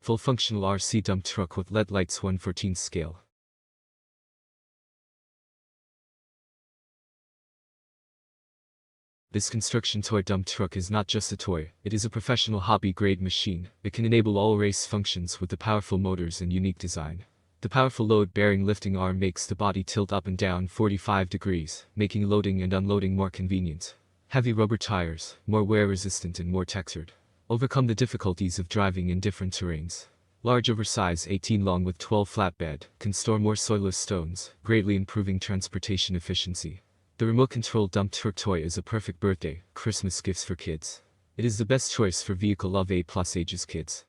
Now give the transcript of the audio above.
Full functional RC dump truck with LED lights 1/14 scale. This construction toy dump truck is not just a toy, it is a professional hobby-grade machine. It can enable all race functions with the powerful motors and unique design. The powerful load-bearing lifting arm makes the body tilt up and down 45 degrees, making loading and unloading more convenient. Heavy rubber tires, more wear-resistant and more textured, overcome the difficulties of driving in different terrains. Large oversize 18 long with 12 flatbed, can store more soilless stones, greatly improving transportation efficiency. The remote-controlled dump truck toy is a perfect birthday, Christmas gifts for kids. It is the best choice for vehicle of A+ ages kids.